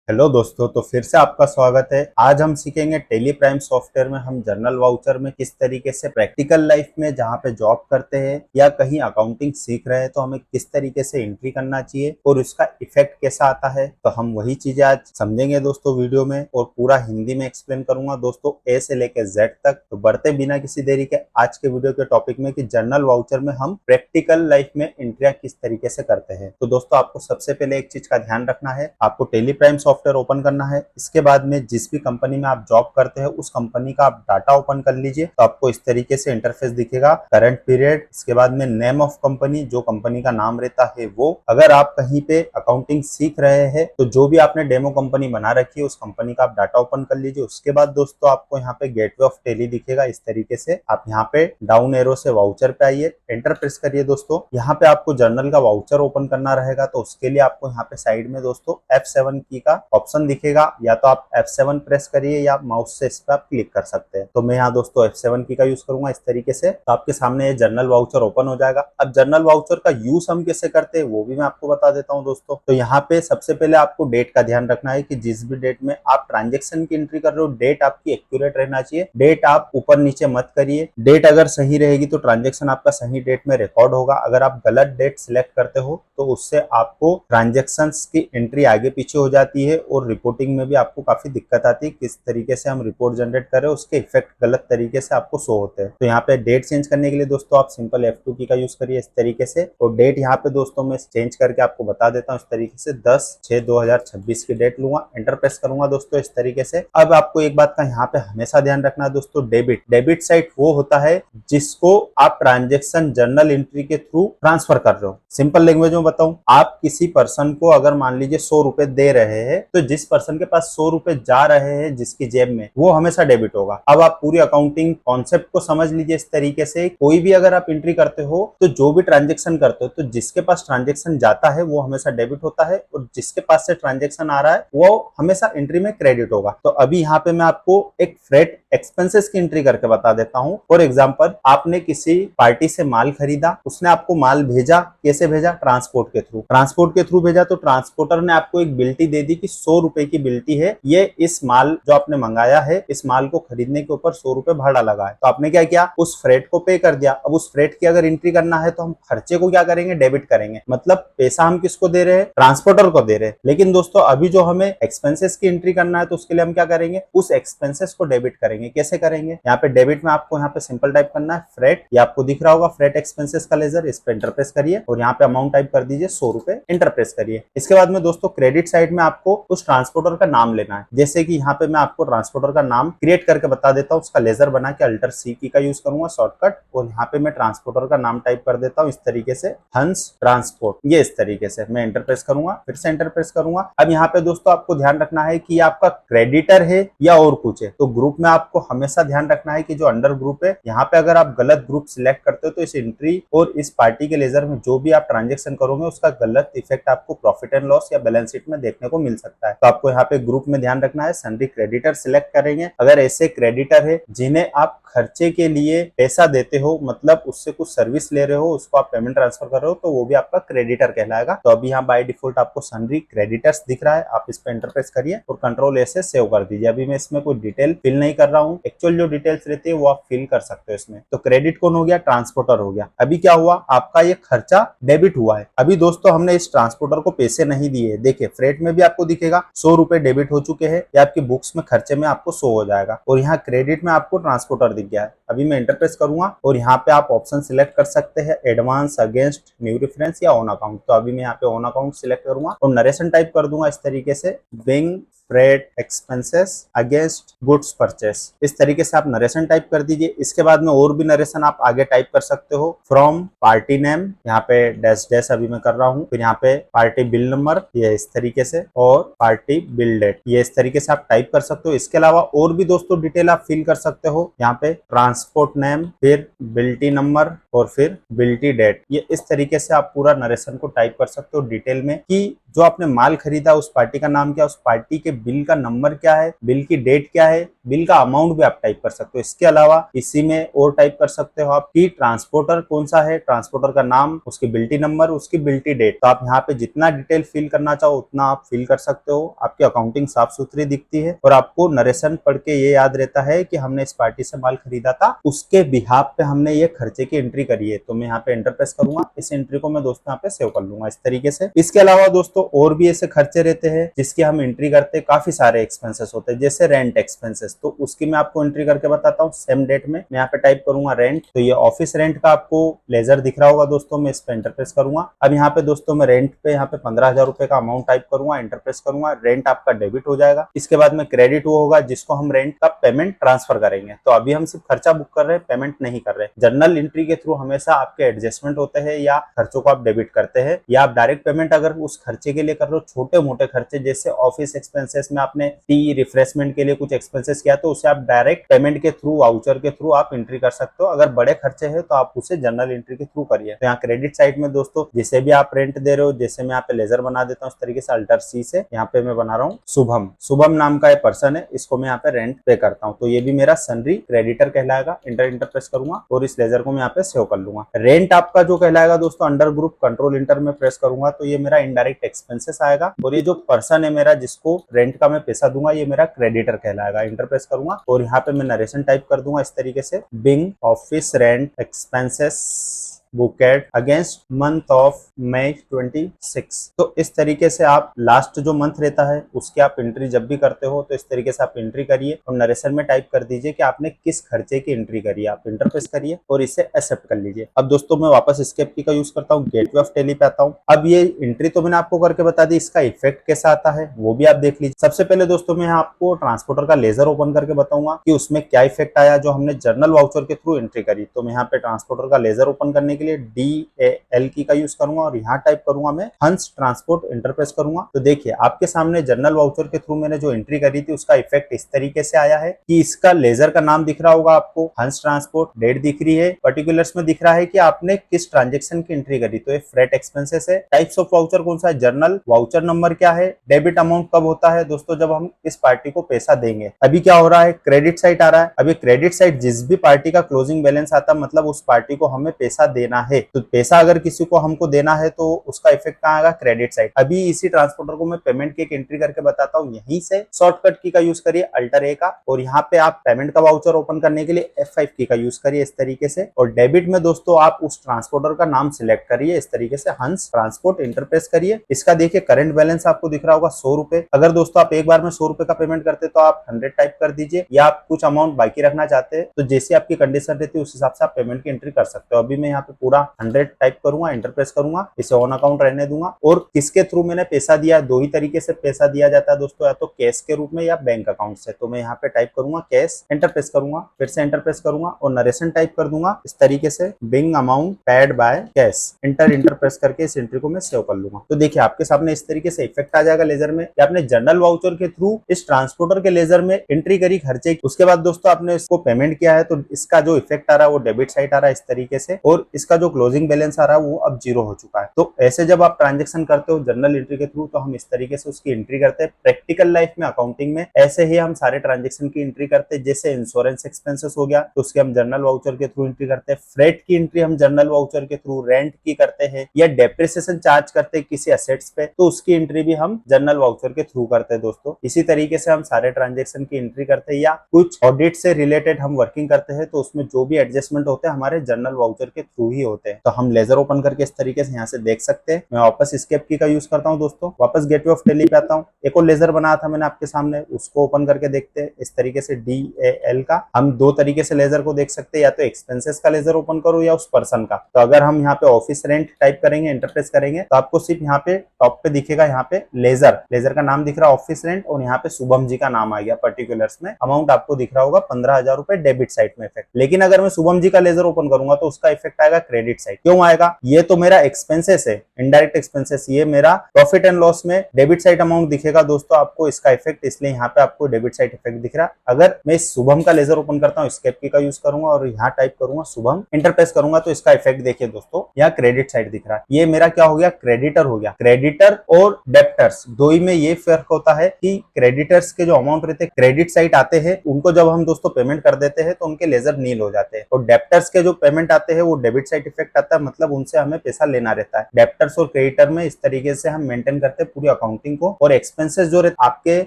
Hello दोस्तों, तो फिर से आपका स्वागत है। आज हम सीखेंगे टेली प्राइम सॉफ्टवेयर में हम जर्नल वाउचर में किस तरीके से प्रैक्टिकल लाइफ में जहाँ पे जॉब करते हैं या कहीं अकाउंटिंग सीख रहे हैं तो हमें किस तरीके से एंट्री करना चाहिए और उसका इफेक्ट कैसा आता है। तो हम वही चीजें आज समझेंगे दोस्तों वीडियो में, और पूरा हिंदी में एक्सप्लेन करूंगा दोस्तों, ए से लेके जेड तक। तो बढ़ते बिना किसी देरी के आज के वीडियो के टॉपिक में कि जर्नल वाउचर में हम प्रैक्टिकल लाइफ में एंट्रियां किस तरीके से करते हैं। तो दोस्तों आपको सबसे पहले एक चीज का ध्यान रखना है, आपको टेली प्राइम सॉफ्टवेयर ओपन करना है। इसके बाद में जिस भी कंपनी में आप जॉब करते हैं उस कंपनी का आप डाटा ओपन कर लीजिए। तो आपको इस तरीके से इंटरफेस दिखेगा, करंट पीरियड, इसके बाद में नेम ऑफ कंपनी, जो कंपनी का नाम रहता है वो। अगर आप कहीं पे अकाउंटिंग सीख रहे हैं तो जो भी आपने डेमो कंपनी बना रखी है उस कंपनी का आप डाटा ओपन कर लीजिए। उसके बाद दोस्तों आपको यहाँ पे गेटवे ऑफ टेली दिखेगा। इस तरीके से आप यहाँ पे डाउन एरो से वाउचर पे आइए, एंटर प्रेस करिए। दोस्तों यहाँ पे आपको जर्नल का वाउचर ओपन करना रहेगा, तो उसके लिए आपको यहाँ पे साइड में दोस्तों F7 की का ऑप्शन दिखेगा। या तो आप F7 प्रेस करिए या माउस से इस पर आप क्लिक कर सकते हैं। तो मैं यहाँ दोस्तों F7 की का यूज करूंगा। इस तरीके से तो आपके सामने ये जर्नल वाउचर ओपन हो जाएगा। अब जर्नल वाउचर का यूज हम कैसे करते हैं वो भी मैं आपको बता देता हूँ दोस्तों। तो यहाँ पे सबसे पहले आपको डेट का ध्यान रखना है कि जिस भी डेट में आप ट्रांजेक्शन की एंट्री कर रहे हो डेट आपकी एक्यूरेट रहना चाहिए। डेट आप ऊपर नीचे मत करिए। डेट अगर सही रहेगी तो ट्रांजेक्शन आपका सही डेट में रिकॉर्ड होगा। अगर आप गलत डेट सिलेक्ट करते हो तो उससे आपको ट्रांजेक्शंस की एंट्री आगे पीछे हो जाती है और रिपोर्टिंग में भी आपको काफी दिक्कत आती है। किस तरीके से हम रिपोर्ट जनरेट करें उसके इफेक्ट गलत तरीके से आपको शो होते हैं। तो यहाँ पे डेट चेंज करने के लिए दोस्तों आप सिंपल F2 की का यूज करिए इस तरीके से। और डेट यहाँ पे दोस्तों मैं चेंज करके आपको बता देता हूँ। इस तरीके से 10/6/2026 की डेट लूंगा, एंटर प्रेस करूंगा दोस्तों इस तरीके से। अब आपको एक बात का यहाँ पे हमेशा ध्यान रखना है दोस्तों, डेबिट साइट वो होता है जिसको आप ट्रांजेक्शन जर्नल एंट्री के थ्रू ट्रांसफर कर रहे हो। सिंपल लैंग्वेज में बताऊं, आप किसी पर्सन को अगर मान लीजिए 100 रुपए दे रहे हैं तो जिस पर्सन के पास 100 रुपए जा रहे हैं जिसकी जेब में, वो हमेशा डेबिट होगा। अब आप पूरी अकाउंटिंग कॉन्सेप्ट को समझ लीजिए इस तरीके से। कोई भी अगर आप एंट्री करते हो तो जो भी ट्रांजेक्शन करते हो तो जिसके पास ट्रांजेक्शन जाता है वो हमेशा डेबिट होता है और जिसके पास से ट्रांजेक्शन आ रहा है वो हमेशा एंट्री में क्रेडिट होगा। तो अभी यहाँ पे मैं आपको एक फ्रेट एक्सपेंसेस की एंट्री करके बता देता हूँ। फॉर एग्जाम्पल, आपने किसी पार्टी से माल खरीदा, उसने आपको माल भेजा, कैसे भेजा? ट्रांसपोर्ट के थ्रू भेजा। तो ट्रांसपोर्टर ने आपको एक बिल्टी दे दी कि 100 रुपए की बिल्टी है, ये इस माल जो आपने मंगाया है इस माल को खरीदने के ऊपर 100 रुपए भाड़ा लगा है। तो आपने क्या किया? उस फ्रेट को पे कर दिया। अब उस फ्रेट की अगर एंट्री करना है तो हम खर्चे को क्या करेंगे? डेबिट करेंगे। मतलब पैसा हम किसको दे रहे हैं? ट्रांसपोर्टर को दे रहे हैं। लेकिन दोस्तों अभी जो हमें एक्सपेंसेस की एंट्री करना है तो उसके लिए हम क्या करेंगे? उस एक्सपेंसेस को डेबिट करेंगे। कैसे करेंगे? यहाँ पे डेबिट में आपको यहाँ पे सिंपल टाइप करना है फ्रेट, ये आपको दिख रहा होगा फ्रेट एक्सपेंसेस का लेजर, इस पे एंटर प्रेस करिए और यहाँ पे अमाउंट टाइप कर दीजिए 100 रुपए, एंटर प्रेस करिए। इसके बाद में दोस्तों क्रेडिट साइड में आपको उस ट्रांसपोर्टर का नाम लेना है। जैसे कि यहाँ पे मैं आपको ट्रांसपोर्टर का नाम क्रिएट करके बता देता हूँ। उसका लेजर बना के अल्टर C की का यूज करूंगा शॉर्टकट, और यहाँ पे मैं ट्रांसपोर्टर का नाम टाइप कर देता हूँ इस तरीके से, हंस ट्रांसपोर्ट। ये इस तरीके से मैं एंटर प्रेस करूंगा, फिर से एंटर प्रेस करूंगा। अब यहाँ पे दोस्तों आपको ध्यान रखना है कि आपका क्रेडिटर है या और कुछ है। तो ग्रुप में आपको हमेशा ध्यान रखना है कि जो अंडर ग्रुप है, यहाँ पे अगर आप गलत ग्रुप सिलेक्ट करते हो तो इस एंट्री और इस पार्टी के लेजर में जो भी आप ट्रांजेक्शन करोगे उसका गलत इफेक्ट आपको प्रॉफिट एंड लॉस या बैलेंस शीट में देखने को मिल सकता है। तो आपको यहाँ पे ग्रुप में ध्यान रखना है, सन्ड्री क्रेडिटर सिलेक्ट करेंगे। अगर ऐसे क्रेडिटर है जिन्हें आप खर्चे के लिए पैसा देते हो, मतलब उससे कुछ सर्विस ले रहे हो, उसको आप पेमेंट ट्रांसफर कर रहे हो, तो वो भी आपका क्रेडिटर कहलाएगा। तो अभी यहाँ बाय डिफॉल्ट आपको सन्ड्री क्रेडिटर्स दिख रहा है, आप इस पे एंटर प्रेस करिए और कंट्रोल ए से सेव कर दीजिए। अभी मैं इसमें कोई डिटेल फिल नहीं कर रहा हूँ, एक्चुअल जो डिटेल्स रहती है वो आप फिल कर सकते हो इसमें। तो क्रेडिट कौन हो गया? ट्रांसपोर्टर हो गया। अभी क्या हुआ? आपका ये खर्चा डेबिट हुआ है। अभी दोस्तों हमने इस ट्रांसपोर्टर को पैसे नहीं दिए। देखिए फ्रेट में भी आपको दिखेगा 100 रुपए डेबिट हो चुके हैं, या आपकी बुक्स में खर्चे में आपको शो हो जाएगा, और यहाँ क्रेडिट में आपको ट्रांसपोर्टर दिख गया है। अभी मैं एंटर प्रेस करूंगा और यहाँ पे आप ऑप्शन सिलेक्ट कर सकते हैं, एडवांस, अगेंस्ट, न्यू रेफरेंस या ऑन अकाउंट। तो अभी मैं यहाँ पे ऑन अकाउंट सिलेक्ट करूंगा और नरेशन टाइप कर दूंगा इस तरीके से, being freight expenses against goods purchase. इस तरीके से आप नरेशन टाइप कर दीजिए। इसके बाद में और भी नरेशन आप आगे टाइप कर सकते हो, फ्रॉम पार्टी नेम, यहाँ पे डैश डैश अभी मैं कर रहा हूँ, फिर यहाँ पे पार्टी बिल नंबर, ये इस तरीके से, और पार्टी बिल डेट, ये इस तरीके से आप टाइप कर सकते हो। इसके अलावा और भी दोस्तों डिटेल आप फिल कर सकते हो। यहाँ पे ट्रांसपोर्ट नेम, फिर बिल्टी नंबर और फिर बिल्टी डेट, ये इस तरीके से आप पूरा नरेशन को टाइप कर सकते हो डिटेल में कि जो आपने माल खरीदा उस पार्टी का नाम क्या, उस पार्टी के बिल का नंबर क्या है, बिल की डेट क्या है, बिल का अमाउंट भी आप टाइप कर सकते हो। इसके अलावा इसी में और टाइप कर सकते हो आप कि ट्रांसपोर्टर कौन सा है, ट्रांसपोर्टर का नाम, उसकी बिल्टी नंबर, उसकी बिल्टी डेट। तो आप यहाँ पे जितना डिटेल फिल करना चाहो उतना आप फिल कर सकते हो। आपकी अकाउंटिंग साफ सुथरी दिखती है और आपको नरेशन पढ़ के ये याद रहता है कि हमने इस पार्टी से माल खरीदा था, उसके बिहाफ पे हमने ये खर्चे की एंट्री करी है। तो मैं यहाँ पे एंटर प्रेस करूंगा, इस एंट्री को मैं दोस्तों यहाँ पे सेव कर लूंगा इस तरीके से। इसके अलावा दोस्तों और भी ऐसे खर्चे रहते हैं जिसकी हम एंट्री करते हैं। काफी सारे एक्सपेंसेस होते हैं जैसे रेंट एक्सपेंसेस, तो उसकी मैं आपको एंट्री करके बताता हूँ सेम डेट में। मैं यहाँ पे टाइप करूंगा रेंट, तो ये ऑफिस रेंट का आपको लेजर दिख रहा होगा दोस्तों, मैं इस पे एंटर प्रेस करूंगा। अब यहाँ पे दोस्तों मैं रेंट पे यहाँ पे 15,000 रुपए का अमाउंट टाइप करूंगा, एंटर प्रेस करूंगा, रेंट आपका डेबिट हो जाएगा। इसके बाद में क्रेडिट वो होगा जिसको हम रेंट का पेमेंट ट्रांसफर करेंगे। तो अभी हम सिर्फ खर्चा बुक कर रहे हैं, पेमेंट नहीं कर रहे। जर्नल एंट्री के थ्रू हमेशा आपके एडजस्टमेंट होते हैं या खर्चों को आप डेबिट करते हैं, या आप डायरेक्ट पेमेंट अगर उस खर्चे के लिए कर रहे हो, छोटे मोटे खर्चे जैसे ऑफिस एक्सपेंसेस में आपने टी रिफ्रेशमेंट के लिए कुछ एक्सपेंसेस किया तो उसे आप डायरेक्ट पेमेंट के थ्रू, वाउचर के थ्रू आप एंट्री कर सकते हो। अगर बड़े खर्चे हैं तो आप उसे जर्नल एंट्री के थ्रू करिए। तो यहाँ क्रेडिट साइड में दोस्तों जिसे भी आप रेंट दे रहे हो, जैसे मैं यहाँ पे लेजर बना देता हूँ इस तरीके से अल्टर सी से, यहाँ पे मैं बना रहा हूँ शुभम। शुभम नाम का एक पर्सन है, इसको मैं यहाँ पे रेंट पे करता हूँ, तो ये भी मेरा सनरी क्रेडिटर कहलाएगा। इंटर प्रेस करूंगा और इस लेजर को मैं यहाँ पे सेव कर लूंगा। रेंट आपका जो कहलाएगा दोस्तों अंडर ग्रुप कंट्रोल इंटर में प्रेस करूंगा तो ये मेरा इनडायरेक्ट एक्सपेंसेस आएगा, और ये जो पर्सन है मेरा जिसको रेंट का मैं पैसा दूंगा ये मेरा क्रेडिटर कहलाएगा। इंटर प्रेस करूंगा और यहाँ पे मैं नरेशन टाइप कर दूंगा इस तरीके से, being office rent expenses booked against month of May 26। तो इस तरीके से आप लास्ट जो मंथ रहता है उसकी आप एंट्री जब भी करते हो तो इस तरीके से आप एंट्री करिए और नरेशन में टाइप कर दीजिए कि आपने किस खर्चे की एंट्री करी है। आप इंटरप्रेस करिए और इसे एक्सेप्ट कर लीजिए। अब दोस्तों मैं वापस एस्केप की का यूज करता हूँ, गेटवे ऑफ टैली पे आता हूँ। अब ये एंट्री तो मैंने आपको करके बता दी, इसका इफेक्ट कैसा आता है वो भी आप देख लीजिए। सबसे पहले दोस्तों मैं आपको ट्रांसपोर्टर का लेजर ओपन करके बताऊंगा कि उसमें क्या इफेक्ट आया जो हमने जर्नल वाउचर के थ्रू एंट्री करी। तो मैं यहाँ पे ट्रांसपोर्टर का लेजर ओपन करने के लिए DAL की का यूज करूंगा और यहाँ टाइप करूंगा मैं हंस ट्रांसपोर्ट, इंटरप्रेस करूंगा। तो देखिए आपके सामने जर्नल वाउचर के थ्रू मैंने जो एंट्री करी थी उसका इफेक्ट इस तरीके से आया है कि इसका लेजर का नाम दिख रहा होगा आपको, हंस ट्रांसपोर्ट, डेट दिख रही है, पर्टिकुलर्स में दिख रहा है कि आपने किस ट्रांजेक्शन की एंट्री करी। तो ये फ्रेट एक्सपेंसेस है। टाइप्स ऑफ वाउचर कौन सा है, जर्नल, वाउचर नंबर क्या है, डेबिट अमाउंट कब होता है दोस्तों जब हम इस पार्टी को पैसा देंगे। अभी क्या हो रहा है, क्रेडिट साइड आ रहा है। अभी क्रेडिट साइड जिस भी पार्टी का क्लोजिंग बैलेंस आता है मतलब उस पार्टी को हमें पैसा देना है। तो पैसा अगर किसी को हमको देना है तो उसका इफेक्ट कहाँ आएगा, क्रेडिट साइड। अभी इसी ट्रांसपोर्टर को मैं पेमेंट की एक एंट्री करके बताता हूँ। यहीं से शॉर्टकट की का यूज करिए अल्टर ए का, और यहाँ पे आप पेमेंट का वाउचर ओपन करने के लिए F5 की का यूज करिए इस तरीके से। और डेबिट में दोस्तों आप उस ट्रांसपोर्टर का नाम सिलेक्ट करिए इस तरीके से, हंस ट्रांसपोर्ट, इंटरप्रेस करिए। इसका देखिए करंट बैलेंस आपको दिख रहा होगा 100 रुपए। अगर दोस्तों आप एक बार में 100 रुपए का पेमेंट करते तो आप 100 टाइप कर दीजिए, या आप कुछ अमाउंट बाकी रखना चाहते हैं तो जैसी आपकी कंडीशन रहती है उस हिसाब से आप पेमेंट की एंट्री कर सकते हो। अभी मैं यहाँ पे पूरा 100 टाइप करूंगा, इंटरप्रेस करूंगा, इसे ऑन अकाउंट रहने दूंगा। और किसके थ्रू मैंने पैसा दिया, दो ही तरीके से पैसा दिया जाता है दोस्तों, या तो कैश के रूप में या बैंक अकाउंट से। तो मैं यहाँ पे टाइप करूंगा कैश, एंटरप्रेस करूंगा, फिर से एंटरप्रेस करूंगा और नरेशन टाइप कर दूंगा इस तरीके से, Bing amount paid by cash, enterprise करके इस एंट्री को मैं सेव कर लूंगा। तो देखिए आपके सामने इस तरीके से इफेक्ट आ जाएगा लेजर में कि आपने जर्नल वाउचर के थ्रू इस ट्रांसपोर्टर के लेजर में एंट्री करी खर्चे। उसके बाद दोस्तों आपने इसको पेमेंट किया है तो इसका जो इफेक्ट आ रहा है वो डेबिट साइड आ रहा है इस तरीके से, और इसका जो क्लोजिंग बैलेंस आ रहा है वो अब 0 हो चुका है। तो ऐसे जब आप ट्रांजेक्शन करते हो जर्नल एंट्री के थ्रू तो हम इस तरीके से उसकी एंट्री करते हैं। प्रैक्टिकल लाइफ में अकाउंटिंग में ऐसे ही हम सारे ट्रांजेक्शन की एंट्री करते हैं। जैसे इंश्योरेंस एक्सपेंसेस हो गया तो उसके हम जर्नल वाउचर के थ्रू एंट्री करते हैं। फ्रेट की एंट्री हम जर्नल वाउचर के थ्रू, रेंट की करते हैं, या डेप्रिसिएशन चार्ज करते हैं किसी एसेट्स पे तो उसकी एंट्री भी हम जर्नल वाउचर के थ्रू करते हैं दोस्तों। इसी तरीके से हम सारे ट्रांजेक्शन की एंट्री करते हैं, या कुछ ऑडिट से रिलेटेड हम वर्किंग करते हैं तो उसमें जो भी एडजस्टमेंट होते हैं हमारे जर्नल वाउचर के थ्रू ही होते हैं। तो हम लेजर ओपन करके इस तरीके से यहाँ से देख सकते हैं। मैं वापस एस्केप की का यूज करता हूँ दोस्तों, वापस गेटवे ऑफ टैली पे आता हूँ। एक और लेजर बनाया था मैंने आपके सामने, उसको ओपन करके देखते हैं इस तरीके से, DAL का। हम दो तरीके से लेजर को देख सकते हैं, या तो एक्सपेंसेस का लेजर ओपन करो या उस पर्सन का। तो अगर हम यहाँ पे ऑफिस रेंट टाइप करेंगे, इंटरप्रेस करेंगे तो आपको सिर्फ यहाँ पे टॉप पे दिखेगा, यहाँ पे लेजर का नाम दिख रहा है ऑफिस रेंट, और यहाँ पे शुभम जी का नाम आ गया पर्टिकुलर्स में। अमाउंट आपको दिख रहा होगा 15,000 रुपए डेबिट साइड में इफेक्ट। लेकिन अगर मैं शुभम जी का लेजर ओपन करूंगा तो उसका इफेक्ट आएगा क्रेडिट साइड। क्यों आएगा? ये तो मेरा एक्सपेंसेस है, इनडायरेक्ट एक्सपेंसेस। ये मेरा प्रॉफिट एंड लॉस में डेबिट साइड अमाउंट दिखेगा दोस्तों आपको, इसका इफेक्ट, इसलिए यहाँ पे आपको डेबिट साइड इफेक्ट दिख रहा है। अगर मैं शुभम का लेजर ओपन करता हूँ, स्केप की का यूज करूंगा और यहाँ टाइप करूंगा शुभम, इंटर प्रेस करूंगा तो इसका इफेक्ट देखिए दोस्तों, यहाँ क्रेडिट साइड दिख रहा है। ये मेरा क्या हो गया? क्रेडिटर हो गया। क्रेडिटर और डेप्टर्स दो ही में ये फर्क होता है कि क्रेडिटर्स के जो अमाउंट रहते हैं क्रेडिट साइड आते हैं, उनको जब हम दोस्तों पेमेंट कर देते हैं तो उनके लेजर नील हो जाते हैं, और डेप्टर्स के जो पेमेंट आते हैं वो डेबिट साइड इफेक्ट आता है, मतलब उनसे हमें पैसा लेना रहता है। डेप्टर्स और क्रेडिटर में इस तरीके से हम मेंटेन करते हैं पूरी अकाउंटिंग को। और एक्सपेंसेस जो रहते आपके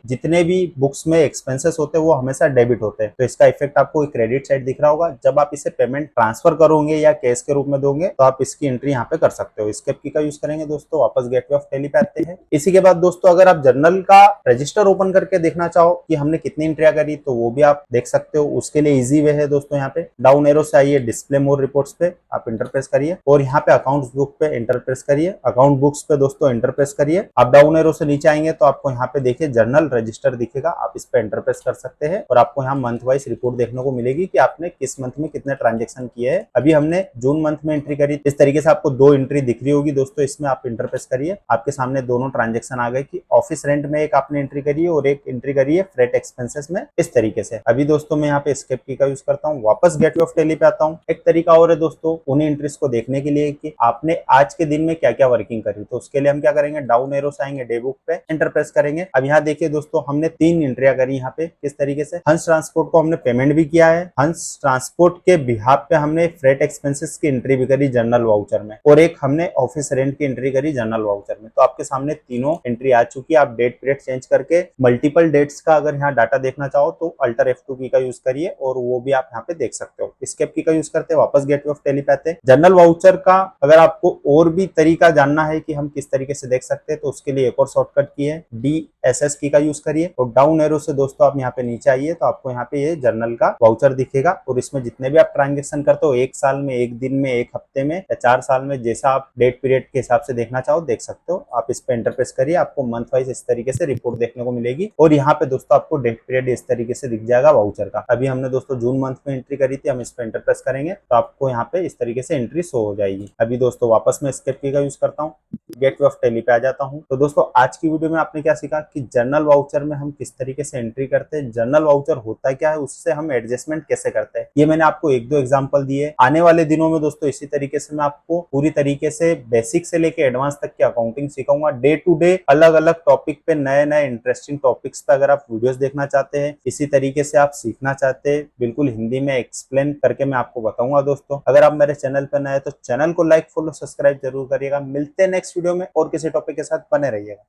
जितने भी बुक्स में एक्सपेंसेस होते हैं वो हमेशा डेबिट होते हैं, तो इसका इफेक्ट आपको क्रेडिट साइड दिख रहा होगा। जब आप इसे पेमेंट ट्रांसफर करोगे या कैश के रूप में दोगे तो आप इसकी एंट्री यहाँ पे कर सकते हो। इसके की का यूज करेंगे दोस्तों, वापस गेटवे ऑफ टैली पे आते हैं। इसी के बाद दोस्तों अगर आप जर्नल का रजिस्टर ओपन करके देखना चाहो कि हमने कितनी एंट्रियां करी तो वो भी आप देख सकते हो। उसके लिए इजी वे है दोस्तों, यहाँ पे डाउन एरो से आइए, डिस्प्ले मोर रिपोर्ट्स पे आप इंटर प्रेस करिए और यहाँ पे अकाउंट्स बुक पे इंटर प्रेस करिए। अकाउंट बुक्स पे दोस्तों इंटर प्रेस करिए। आप डाउन एरो से नीचे आएंगे तो आपको यहाँ पे देखिए जर्नल रजिस्टर दिखेगा, आप इस पे इंटर प्रेस कर सकते हैं और आपको यहाँ मंथ वाइज रिपोर्ट देखने को मिलेगी कि आपने किस मंथ में कितने ट्रांजेक्शन किए हैं। अभी हमने जून मंथ में एंट्री करी, इस तरीके से आपको दो एंट्री दिख रही होगी दोस्तों। इसमें आप इंटर प्रेस करिए, आपके सामने दोनों ट्रांजेक्शन आ गए कि ऑफिस रेंट में एक आपने एंट्री करी है और एक एंट्री करी है फ्रेट एक्सपेंसेस में, इस तरीके से। अभी दोस्तों मैं यहाँ पे एस्केप की का यूज करता हूँ, वापस गेटवे ऑफ टैली पे आता हूँ। एक तरीका और है दोस्तों उन्हीं एंट्रीज को देखने के लिए कि आपने आज के दिन में क्या क्या वर्किंग करी, तो उसके लिए हम क्या करेंगे, डाउन एरो से आएंगे, डे बुक पे इंटर प्रेस करेंगे। अब यहाँ देखिए दोस्तों हमने 3 एंट्रियां करी यहाँ पे, किस तरीके से हंस ट्रांसपोर्ट को हमने पेमेंट भी किया है, हंस ट्रांसपोर्ट के बिहाफ पे हमने फ्रेट एक्सपेंसेस की एंट्री भी करी जर्नल वाउचर में, और एक हमने ऑफिस रेंट की एंट्री करी जर्नल वाउचर में। तो आपके सामने तीनों एंट्री आ चुकी है। आप डेट पीरियड चेंज करके मल्टीपल डेट्स का अगर यहाँ डाटा देखना चाहो तो अल्टर F2 की का यूज करिए और वो भी आप यहाँ पे देख सकते हो। एस्केप की का यूज करते हैं, वापस गेटवे ऑफ टैली पे आते हैं। जर्नल वाउचर का अगर आपको और भी तरीका जानना है कि हम किस तरीके से देख सकते हैं तो उसके लिए एक और शॉर्टकट की है, DSS की का यूज करिए और डाउन एरो से दोस्तों आप यहाँ पे नीचे आइए तो आपको यहाँ पे ये जर्नल का वाउचर दिखेगा और इसमें जितने भी आप ट्रांजेक्शन करते हो, एक साल में, एक दिन में, एक हफ्ते में या 4 साल में, जैसा आप डेट पीरियड के हिसाब से देखना चाहो देख सकते हो। आप इस पे इंटर प्रेस करिए, आपको मंथ वाइज इस तरीके से रिपोर्ट देखने को मिलेगी और यहाँ पे दोस्तों आपको डेट पीरियड इस तरीके से दिख जाएगा वाउचर का। अभी हमने दोस्तों जून मंथ में एंट्री करी थी, हम इस पे इंटर प्रेस करेंगे तो आपको यहाँ पे इस तरीके से एंट्री शो हो जाएगी। अभी दोस्तों वापस मैं एस्केप की का यूज करता हूँ, गेटवे ऑफ टैली पे आ जाता हूँ। तो दोस्तों आज की वीडियो में आपने क्या सीखा कि जर्नल वाउचर में हम किस तरीके से एंट्री करते हैं, जर्नल वाउचर होता क्या है, उससे हम एडजस्टमेंट कैसे करते हैं। ये मैंने आपको 1-2 एग्जांपल दिए। आने वाले दिनों में दोस्तों इसी तरीके से मैं आपको पूरी तरीके से बेसिक से लेके एडवांस तक की अकाउंटिंग सिखाऊंगा। डे टू डे अलग अलग टॉपिक पे, नए नए इंटरेस्टिंग टॉपिक्स पे अगर आप वीडियोस देखना चाहते हैं, इसी तरीके से आप सीखना चाहते हैं, बिल्कुल हिंदी में एक्सप्लेन करके मैं आपको बताऊंगा दोस्तों। अगर आप मेरे चैनल पर नए हैं तो चैनल को लाइक, फॉलो, सब्सक्राइब जरूर करिएगा। मिलते हैं नेक्स्ट वीडियो में और किसी टॉपिक के साथ, बने रहिएगा।